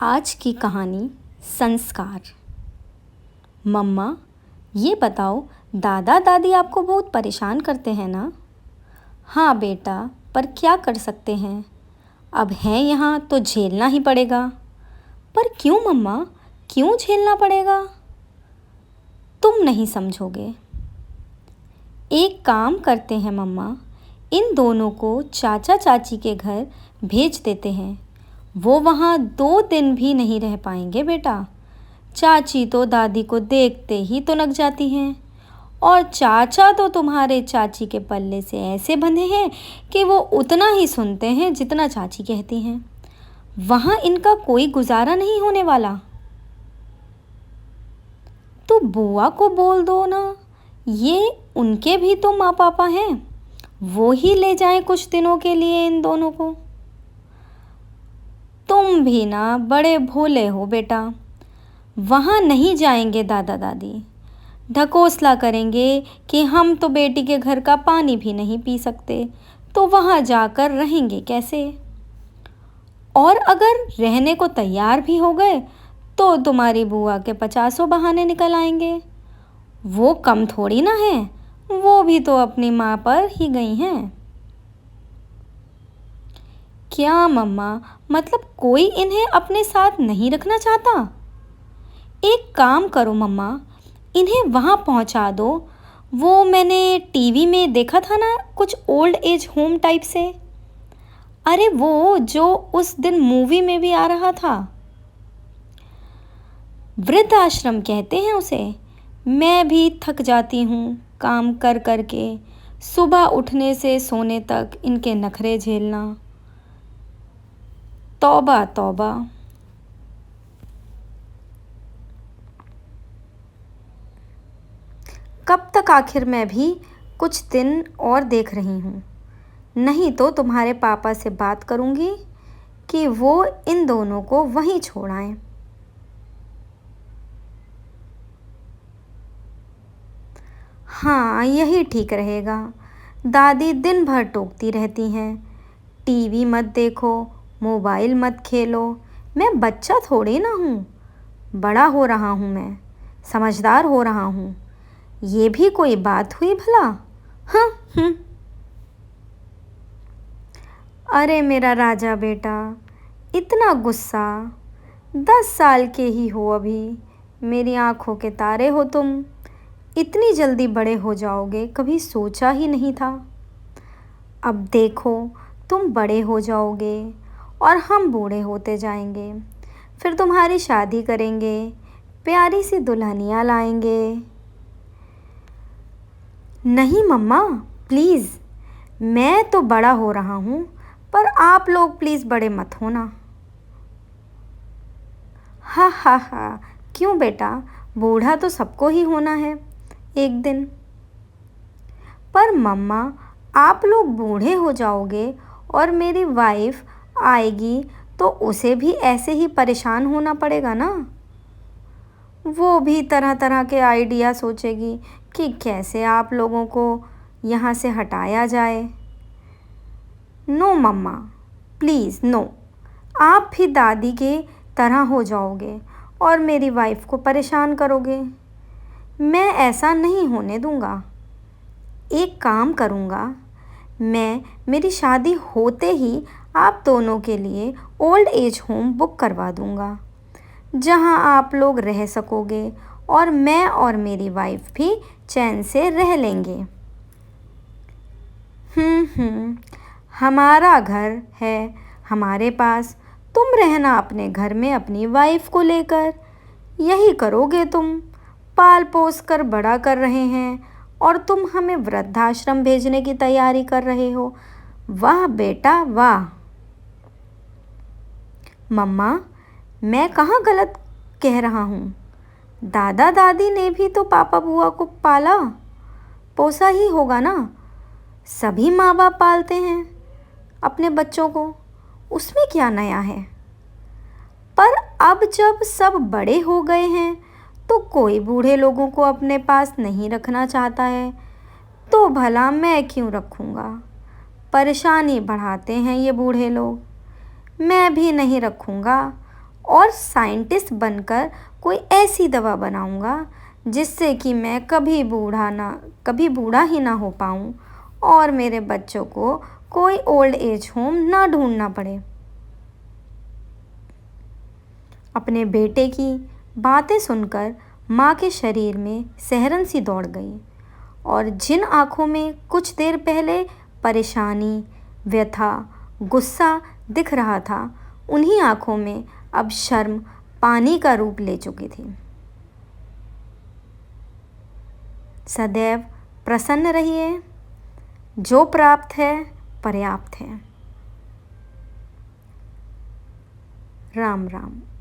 आज की कहानी संस्कार। मम्मा, ये बताओ, दादा दादी आपको बहुत परेशान करते हैं ना? हाँ बेटा, पर क्या कर सकते हैं, अब हैं यहाँ तो झेलना ही पड़ेगा। पर क्यों मम्मा, क्यों झेलना पड़ेगा? तुम नहीं समझोगे। एक काम करते हैं मम्मा, इन दोनों को चाचा चाची के घर भेज देते हैं। वो वहाँ 2 दिन भी नहीं रह पाएंगे बेटा। चाची तो दादी को देखते ही तुनक जाती हैं, और चाचा तो तुम्हारे चाची के पल्ले से ऐसे बंधे हैं कि वो उतना ही सुनते हैं जितना चाची कहती हैं। वहाँ इनका कोई गुजारा नहीं होने वाला। तो बुआ को बोल दो ना, ये उनके भी तो माँ पापा हैं, वो ही ले जाएं कुछ दिनों के लिए इन दोनों को। तुम भी ना बड़े भोले हो बेटा। वहाँ नहीं जाएंगे दादा दादी, ढकोसला करेंगे कि हम तो बेटी के घर का पानी भी नहीं पी सकते, तो वहाँ जाकर रहेंगे कैसे? और अगर रहने को तैयार भी हो गए तो तुम्हारी बुआ के 50 बहाने निकल आएंगे। वो कम थोड़ी ना है, वो भी तो अपनी माँ पर ही गई हैं। क्या मम्मा, मतलब कोई इन्हें अपने साथ नहीं रखना चाहता? एक काम करो मम्मा, इन्हें वहाँ पहुँचा दो। वो मैंने टीवी में देखा था ना, कुछ ओल्ड एज होम टाइप से। अरे वो जो उस दिन मूवी में भी आ रहा था, वृद्धाश्रम कहते हैं उसे। मैं भी थक जाती हूँ काम कर कर के, सुबह उठने से सोने तक इनके नखरे झेलना। तौबा तौबा। कब तक आखिर मैं भी कुछ दिन और देख रही हूँ। नहीं तो तुम्हारे पापा से बात करूँगी कि वो इन दोनों को वहीं छोड़ आएं। हाँ, यही ठीक रहेगा। दादी दिन भर टोकती रहती हैं, टीवी मत देखो, मोबाइल मत खेलो। मैं बच्चा थोड़ी ना हूँ, बड़ा हो रहा हूँ मैं, समझदार हो रहा हूँ। ये भी कोई बात हुई भला? हाँ। अरे मेरा राजा बेटा, इतना गुस्सा, 10 साल के ही हो अभी, मेरी आंखों के तारे हो तुम। इतनी जल्दी बड़े हो जाओगे कभी सोचा ही नहीं था। अब देखो, तुम बड़े हो जाओगे और हम बूढ़े होते जाएंगे। फिर तुम्हारी शादी करेंगे, प्यारी सी दुल्हनियाँ लाएंगे। नहीं मम्मा, प्लीज़, मैं तो बड़ा हो रहा हूँ, पर आप लोग प्लीज़ बड़े मत होना। हा हा हा, क्यों बेटा, बूढ़ा तो सबको ही होना है एक दिन। पर मम्मा, आप लोग बूढ़े हो जाओगे और मेरी वाइफ आएगी तो उसे भी ऐसे ही परेशान होना पड़ेगा ना। वो भी तरह तरह के आइडिया सोचेगी कि कैसे आप लोगों को यहाँ से हटाया जाए। No mamma, please no. आप भी दादी के तरह हो जाओगे और मेरी वाइफ को परेशान करोगे। मैं ऐसा नहीं होने दूंगा। एक काम करूंगा, मैं मेरी शादी होते ही आप दोनों के लिए ओल्ड एज होम बुक करवा दूंगा, जहां आप लोग रह सकोगे और मैं और मेरी वाइफ भी चैन से रह लेंगे। हमारा घर है हमारे पास, तुम रहना अपने घर में अपनी वाइफ को लेकर। यही करोगे तुम, पाल पोस कर बड़ा कर रहे हैं और तुम हमें वृद्धाश्रम भेजने की तैयारी कर रहे हो। वाह बेटा वाह। मम्मा, मैं कहाँ गलत कह रहा हूँ? दादा दादी ने भी तो पापा बुआ को पाला पोसा ही होगा ना। सभी माँ बाप पालते हैं अपने बच्चों को, उसमें क्या नया है? पर अब जब सब बड़े हो गए हैं तो कोई बूढ़े लोगों को अपने पास नहीं रखना चाहता है, तो भला मैं क्यों रखूँगा? परेशानी बढ़ाते हैं ये बूढ़े लोग। मैं भी नहीं रखूँगा और साइंटिस्ट बनकर कोई ऐसी दवा बनाऊंगा जिससे कि मैं कभी बूढ़ा ही ना हो पाऊं और मेरे बच्चों को कोई ओल्ड एज होम ना ढूंढना पड़े। अपने बेटे की बातें सुनकर माँ के शरीर में सिहरन सी दौड़ गई और जिन आँखों में कुछ देर पहले परेशानी, व्यथा, गुस्सा दिख रहा था, उन्हीं आँखों में अब शर्म पानी का रूप ले चुकी थी। सदैव प्रसन्न रहिए। जो प्राप्त है पर्याप्त है। राम राम।